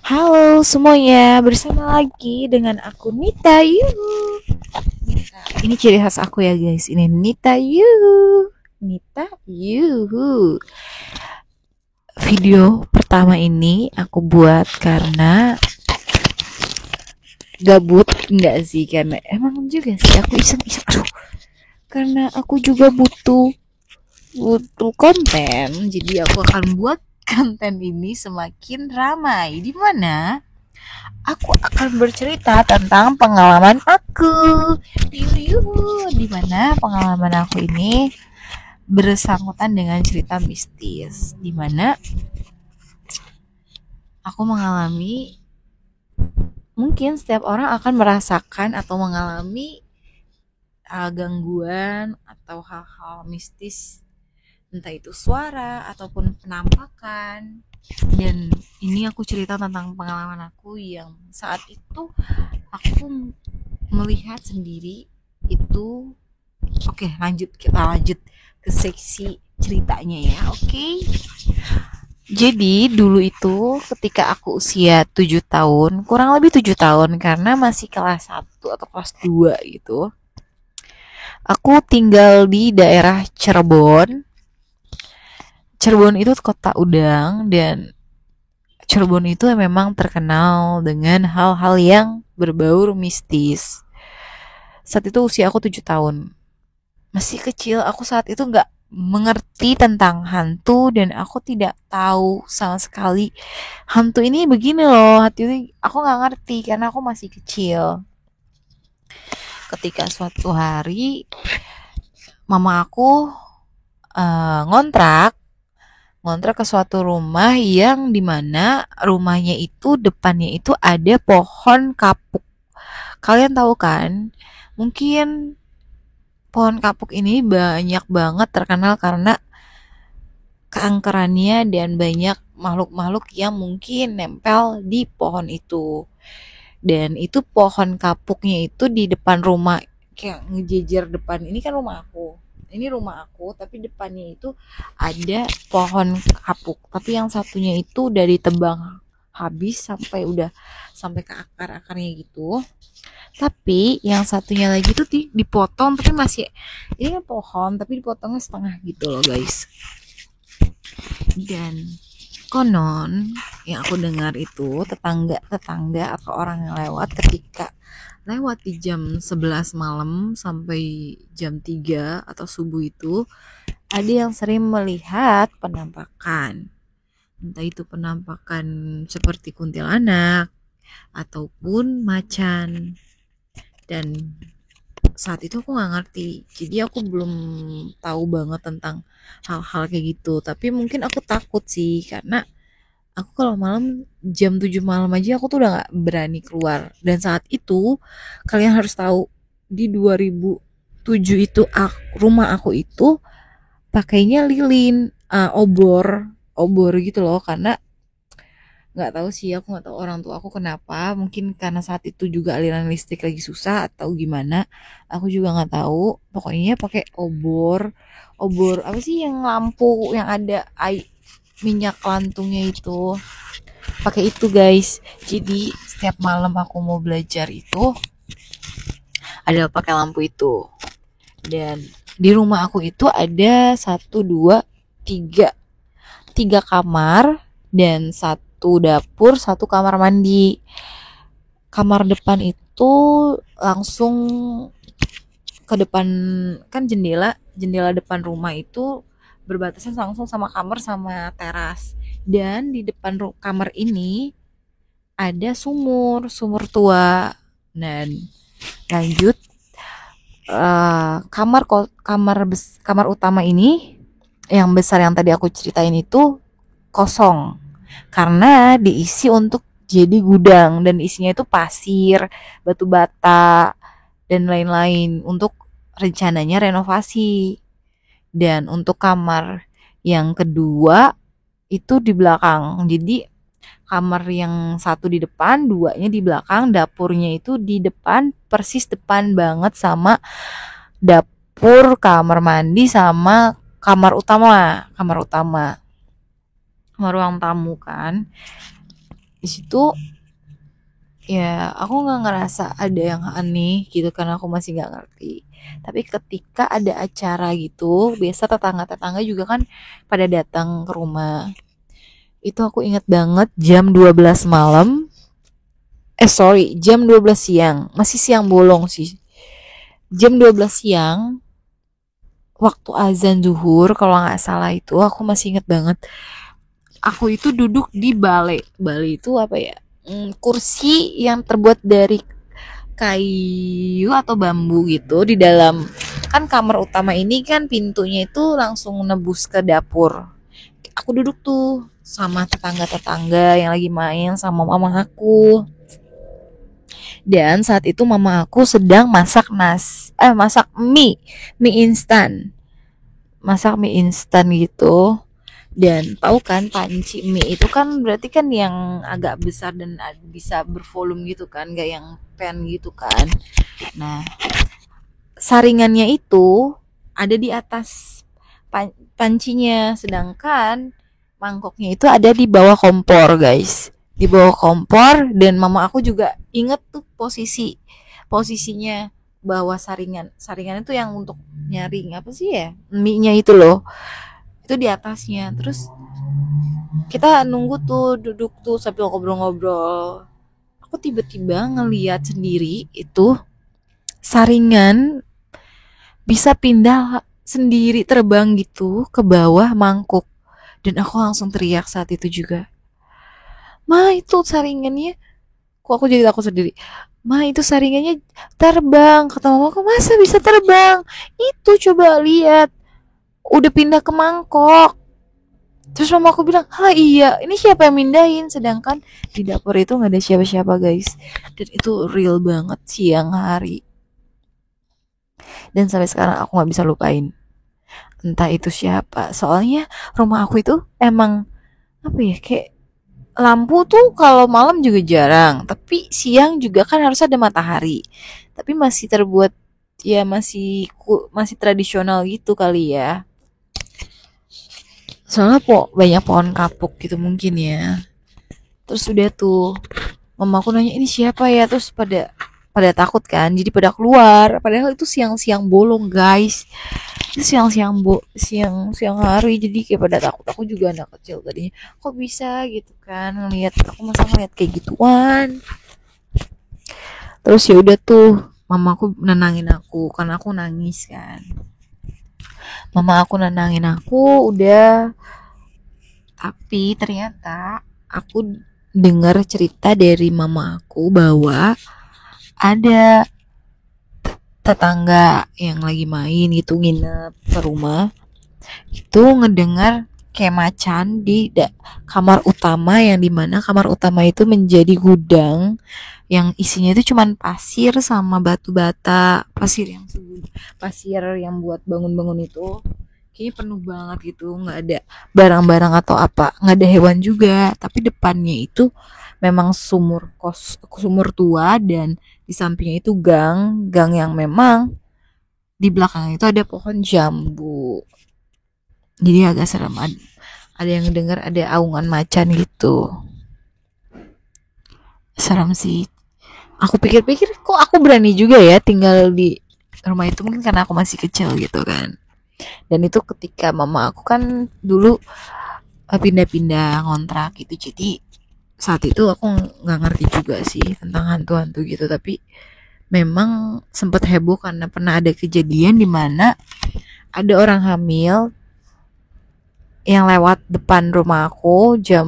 Halo semuanya, bersama lagi dengan aku Nita Yuhu. Ini ciri khas aku ya guys, ini Nita Yuhu. Nita Yuhu. Video pertama ini aku buat karena gabut, enggak sih, karena emang juga sih aku iseng-iseng. Karena aku juga butuh konten, jadi aku akan buat konten ini semakin ramai. Di mana aku akan bercerita tentang pengalaman aku. Yuhu, di mana pengalaman aku ini bersangkutan dengan cerita mistis, di mana aku mengalami, mungkin setiap orang akan merasakan atau mengalami gangguan atau hal-hal mistis, entah itu suara ataupun penampakan. Dan ini aku cerita tentang pengalaman aku yang saat itu aku melihat sendiri itu. Oke, kita lanjut ke seksi ceritanya ya. Oke. Jadi dulu itu ketika aku usia 7 tahun, kurang lebih 7 tahun karena masih kelas 1 atau kelas 2 gitu. Aku tinggal di daerah Cirebon. Cirebon itu kota udang, dan Cirebon itu memang terkenal dengan hal-hal yang berbau mistis. Saat itu usia aku 7 tahun. Masih kecil, aku saat itu nggak mengerti tentang hantu, dan aku tidak tahu sama sekali hantu ini begini loh. Hantu ini aku nggak ngerti karena aku masih kecil. Ketika suatu hari mama aku ngontrak ke suatu rumah yang dimana rumahnya itu depannya itu ada pohon kapuk. Kalian tahu kan? Mungkin pohon kapuk ini banyak banget terkenal karena keangkerannya dan banyak makhluk-makhluk yang mungkin nempel di pohon itu. Dan itu pohon kapuknya itu di depan rumah, kayak ngejejer depan. Ini kan rumah aku. Ini rumah aku, tapi depannya itu ada pohon kapuk. Tapi yang satunya itu udah ditebang habis sampai ke akar-akarnya gitu. Tapi yang satunya lagi tuh dipotong, tapi masih, ini kan pohon tapi dipotongnya setengah gitu loh guys. Dan konon yang aku dengar itu tetangga atau orang yang lewat, ketika lewat di jam 11 malam sampai jam 3 atau subuh itu, ada yang sering melihat penampakan. Entah itu penampakan seperti kuntilanak ataupun macan. Dan saat itu aku nggak ngerti, jadi aku belum tahu banget tentang hal-hal kayak gitu. Tapi mungkin aku takut sih, karena aku kalau malam jam 7 malam aja aku tuh udah nggak berani keluar. Dan saat itu kalian harus tahu, di 2007 itu rumah aku itu pakainya lilin, obor gitu loh. Karena nggak tahu sih, aku nggak tahu orang tua aku kenapa, mungkin karena saat itu juga aliran listrik lagi susah atau gimana, aku juga nggak tahu. Pokoknya pakai obor apa sih, yang lampu yang ada minyak lantungnya itu, pakai itu guys. Jadi setiap malam aku mau belajar itu ada pakai lampu itu. Dan di rumah aku itu ada satu dua tiga kamar dan satu dapur, satu kamar mandi. Kamar depan itu langsung ke depan, kan jendela depan rumah itu berbatasan langsung sama kamar sama teras. Dan di depan kamar ini ada sumur tua. Dan lanjut, kamar utama ini yang besar yang tadi aku ceritain itu kosong karena diisi untuk jadi gudang, dan isinya itu pasir, batu bata, dan lain-lain untuk rencananya renovasi. Dan untuk kamar yang kedua itu di belakang. Jadi kamar yang satu di depan, duanya di belakang, dapurnya itu di depan, persis depan banget sama dapur, kamar mandi sama kamar utama, kamar ruang tamu kan. Di situ ya aku nggak ngerasa ada yang aneh gitu karena aku masih nggak ngerti. Tapi ketika ada acara gitu, biasa tetangga-tetangga juga kan pada datang ke rumah. Itu aku inget banget jam 12 malam. Jam 12 siang. Masih siang bolong sih. Jam 12 siang, waktu azan zuhur kalau nggak salah itu, aku masih inget banget. Aku itu duduk di balai. Balai itu apa ya? Kursi yang terbuat dari kayu atau bambu gitu di dalam. Kan kamar utama ini kan pintunya itu langsung nebus ke dapur. Aku duduk tuh sama tetangga-tetangga yang lagi main sama mama aku. Dan saat itu mama aku sedang masak mie instan. Masak mie instan gitu. Dan tahu kan panci mie itu kan berarti kan yang agak besar dan bisa bervolume gitu kan, gak yang pan gitu kan. Nah, saringannya itu ada di atas pancinya, sedangkan mangkoknya itu ada di bawah kompor, guys. Di bawah kompor, dan mama aku juga inget tuh posisinya bawah saringan. Saringan itu yang untuk nyaring apa sih ya? Mie-nya itu loh. Itu di atasnya. Terus kita nunggu tuh, duduk tuh sambil ngobrol-ngobrol. Aku tiba-tiba ngeliat sendiri itu saringan bisa pindah sendiri, terbang gitu ke bawah mangkuk. Dan aku langsung teriak saat itu juga, "Ma, itu saringannya." Kok aku jadi takut sendiri. "Ma, itu saringannya terbang." Kata mamaku, "Masa bisa terbang? Itu coba lihat. Udah pindah ke mangkok." Terus mama aku bilang, "Ah iya, ini siapa yang mindahin?" Sedangkan di dapur itu gak ada siapa-siapa, guys. Dan itu real banget siang hari. Dan sampai sekarang aku gak bisa lupain. Entah itu siapa. Soalnya rumah aku itu emang apa ya, kayak lampu tuh kalau malam juga jarang. Tapi siang juga kan harus ada matahari. Tapi masih terbuat ya masih tradisional gitu kali ya. Soalnya banyak pohon kapuk gitu mungkin ya. Terus udah tuh mamaku nanya, "Ini siapa ya?" Terus pada pada takut kan, jadi pada keluar. Padahal itu siang-siang bolong, guys. Itu siang hari, jadi kayak pada takut. Aku juga anak kecil tadinya, kok bisa gitu kan ngelihat, aku masa ngeliat kayak gituan. Terus ya udah tuh mamaku nenangin aku karena aku nangis kan. Mama aku nenangin aku udah. Tapi ternyata aku dengar cerita dari mama aku bahwa ada tetangga yang lagi main gitu, nginep ke rumah, itu ngedengar kayak macan di kamar utama, yang dimana kamar utama itu menjadi gudang yang isinya itu cuman pasir sama batu bata, pasir yang buat bangun-bangun itu kayaknya penuh banget gitu, nggak ada barang-barang atau apa, nggak ada hewan juga. Tapi depannya itu memang sumur tua, dan di sampingnya itu gang yang memang di belakang itu ada pohon jambu. Jadi agak serem, ada yang dengar ada aungan macan gitu. Serem sih. Aku pikir-pikir kok aku berani juga ya tinggal di rumah itu, mungkin karena aku masih kecil gitu kan. Dan itu ketika mama aku kan dulu pindah-pindah ngontrak gitu, jadi saat itu aku nggak ngerti juga sih tentang hantu-hantu gitu. Tapi memang sempat heboh karena pernah ada kejadian di mana ada orang hamil yang lewat depan rumah aku jam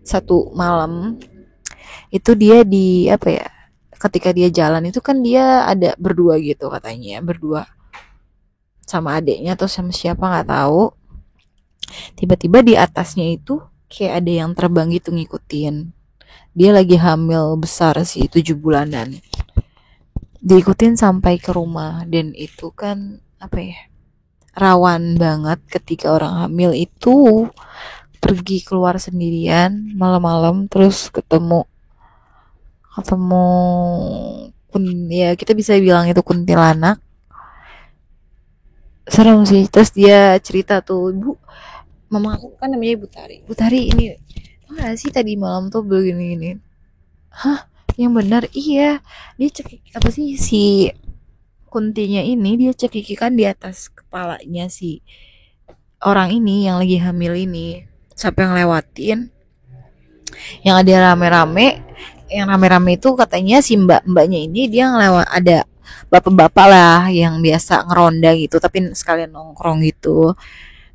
1 malam. Itu dia di apa ya, ketika dia jalan itu kan dia ada berdua gitu, katanya berdua sama adeknya atau sama siapa nggak tahu. Tiba-tiba di atasnya itu kayak ada yang terbang gitu ngikutin. Dia lagi hamil besar sih, 7 bulanan. Diikutin sampai ke rumah. Dan itu kan apa ya, rawan banget ketika orang hamil itu pergi keluar sendirian malam-malam, terus ketemu ya kita bisa bilang itu kuntilanak. Serem sih. Terus dia cerita tuh, "Bu, mama aku kan namanya Ibu Tari. Bu Tari, ini enggak sih tadi malam tuh begini-gini. Hah, yang benar iya, dia cekik apa sih si kuntinya ini, dia cekikikan di atas kepalanya si orang ini yang lagi hamil ini, sampai ngelewatin yang ada rame-rame. Yang rame-rame itu katanya si mbaknya ini dia ngelewat, ada bapak-bapak lah yang biasa ngeronda gitu tapi sekalian nongkrong gitu,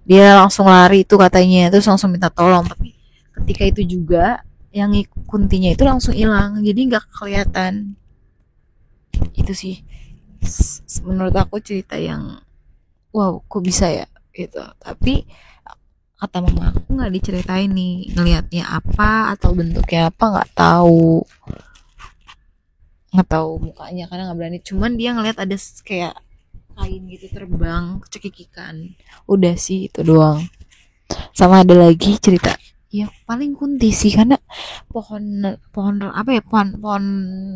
dia langsung lari itu katanya, terus langsung minta tolong. Tapi ketika itu juga yang kuntinya itu langsung hilang, jadi nggak kelihatan. Itu sih menurut aku cerita yang wow kok bisa ya gitu. Tapi kata mama aku nggak diceritain nih ngelihatnya apa atau bentuknya apa, nggak tahu mukanya karena nggak berani, cuman dia ngelihat ada kayak kain gitu terbang cekikikan. Udah sih itu doang. Sama ada lagi cerita ya paling kunti sih, karena pohon pohon apa ya, pohon pohon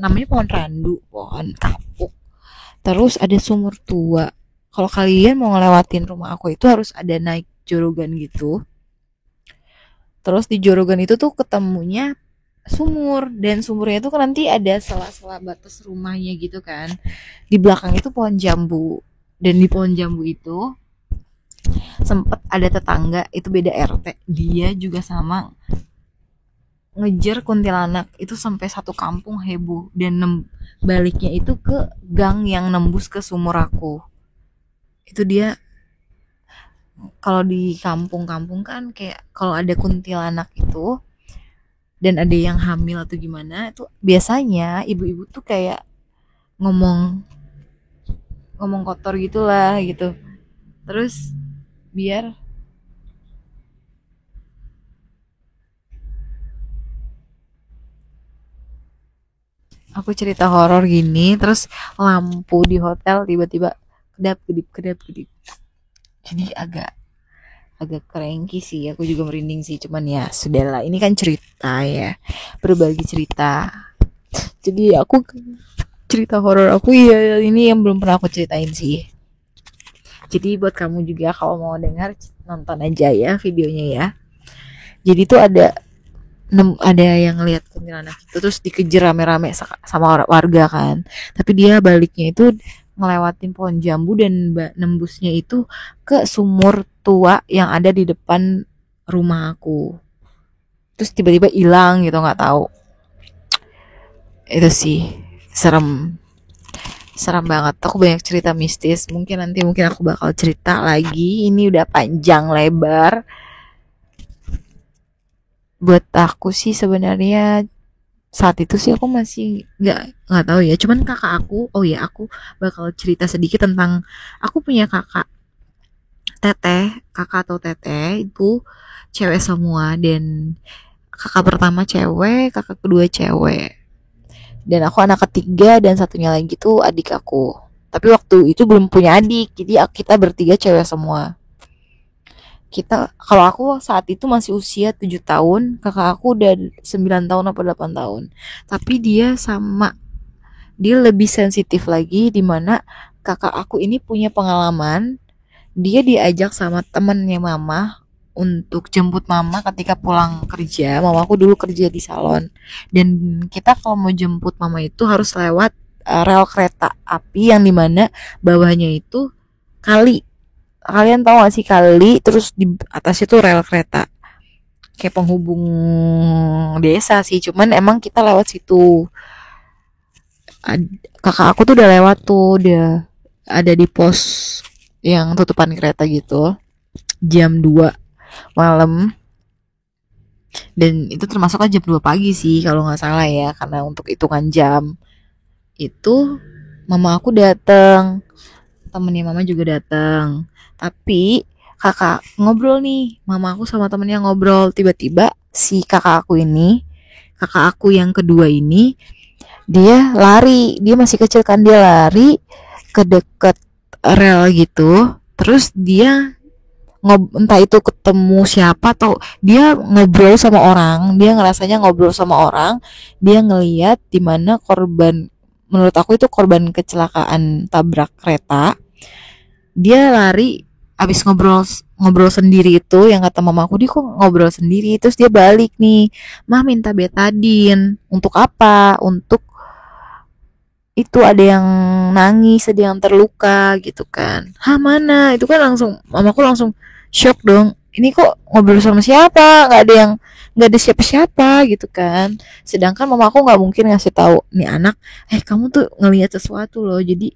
namanya pohon randu, pohon kapuk, terus ada sumur tua. Kalau kalian mau ngelewatin rumah aku itu harus ada naik jorogan gitu, terus di jorogan itu tuh ketemunya sumur, dan sumurnya itu kan nanti ada sela-sela batas rumahnya gitu kan, di belakang itu pohon jambu. Dan di pohon jambu itu sempet ada tetangga itu beda RT, dia juga sama ngejar kuntilanak itu sampai satu kampung heboh, dan baliknya itu ke gang yang nembus ke sumur aku. Itu dia, kalau di kampung-kampung kan kayak kalau ada kuntilanak itu dan ada yang hamil atau gimana itu biasanya ibu-ibu tuh kayak ngomong ngomong kotor gitulah gitu, terus biar aku cerita horor gini terus lampu di hotel tiba-tiba kedap kedip, jadi agak agak cranky sih, aku juga merinding sih, cuman ya sudahlah, ini kan cerita ya, berbagi cerita. Jadi aku cerita horor aku ya ini yang belum pernah aku ceritain sih. Jadi buat kamu juga kalau mau dengar nonton aja ya videonya ya. Jadi tuh ada yang lihat kuntilanak itu terus dikejar rame-rame sama warga kan. Tapi dia baliknya itu ngelewatin pohon jambu dan nembusnya itu ke sumur tua yang ada di depan rumah aku. Terus tiba-tiba hilang gitu, nggak tahu. Itu sih serem, serem banget. Aku banyak cerita mistis. Mungkin aku bakal cerita lagi. Ini udah panjang lebar. Buat aku sih sebenarnya saat itu sih aku masih nggak tahu ya. Cuman kakak aku, oh ya aku bakal cerita sedikit tentang aku punya kakak atau teteh itu cewek semua, dan kakak pertama cewek, kakak kedua cewek, dan aku anak ketiga dan satunya lagi tuh adik aku. Tapi waktu itu belum punya adik, jadi kita bertiga cewek semua. Kalau aku saat itu masih usia 7 tahun, kakak aku udah 9 tahun atau 8 tahun. Tapi dia lebih sensitif lagi, dimana kakak aku ini punya pengalaman, dia diajak sama temennya mama untuk jemput mama ketika pulang kerja. Mama aku dulu kerja di salon, dan kita kalau mau jemput mama itu harus lewat rel kereta api yang dimana bawahnya itu kali. Kalian tahu gak sih kali, terus di atas itu rel kereta kayak penghubung desa sih, cuman emang kita lewat situ. Kakak aku tuh udah lewat tuh, udah ada di pos yang tutupan kereta gitu jam 2 malam, dan itu termasuk jam 2 pagi sih kalau nggak salah ya, karena untuk hitungan jam itu mama aku datang, temennya mama juga datang. Tapi kakak ngobrol nih, mama aku sama temennya ngobrol, tiba-tiba si kakak aku yang kedua ini, dia lari, dia masih kecil kan, dia lari ke deket rel gitu, terus dia entah itu ketemu siapa atau dia ngobrol sama orang, dia ngerasanya ngobrol sama orang, dia ngeliat dimana korban, menurut aku itu korban kecelakaan tabrak kereta, dia lari abis ngobrol ngobrol sendiri itu, yang kata mamaku, dia kok ngobrol sendiri, terus dia balik nih, mah minta betadin untuk apa, untuk itu ada yang nangis, ada yang terluka gitu kan. Hah, mana? Itu kan langsung mamaku langsung shock dong. Ini kok ngobrol sama siapa? Nggak ada siapa-siapa gitu kan. Sedangkan mamaku nggak mungkin ngasih tahu nih anak, kamu tuh ngelihat sesuatu loh. Jadi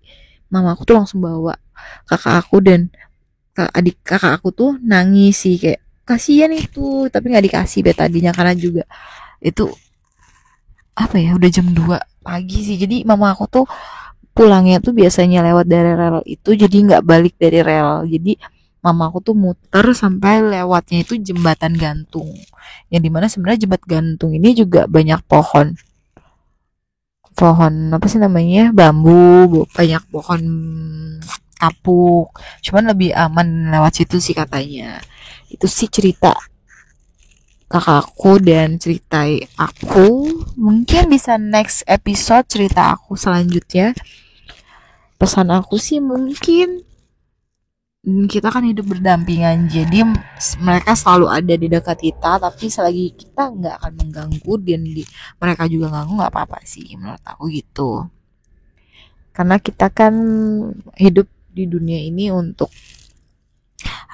mamaku tuh langsung bawa kakak aku dan adik kakak aku tuh nangis sih, kayak kasihan itu, tapi nggak dikasih betadinya karena juga itu apa ya, udah jam 2 pagi sih. Jadi mama aku tuh pulangnya tuh biasanya lewat dari rel itu, jadi nggak balik dari rel. Jadi mama aku tuh muter sampai lewatnya itu jembatan gantung, yang dimana sebenarnya jembatan gantung ini juga banyak pohon, pohon apa sih namanya, bambu, banyak pohon kapuk, cuman lebih aman lewat situ sih katanya. Itu sih cerita kakakku dan ceritai aku. Mungkin bisa next episode cerita aku selanjutnya. Pesan aku sih mungkin kita kan hidup berdampingan, jadi mereka selalu ada di dekat kita, tapi selagi kita nggak akan mengganggu dan mereka juga ganggu, nggak apa-apa sih menurut aku gitu. Karena kita kan hidup di dunia ini untuk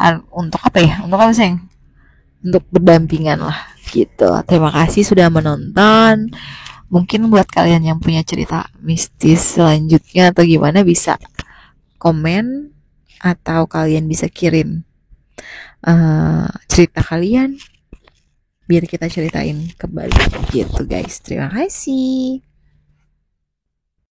apa ya, untuk apa sih, untuk berdampingan lah gitu. Terima kasih sudah menonton. Mungkin buat kalian yang punya cerita mistis selanjutnya atau gimana, bisa komen atau kalian bisa kirim cerita kalian biar kita ceritain kembali gitu guys. Terima kasih.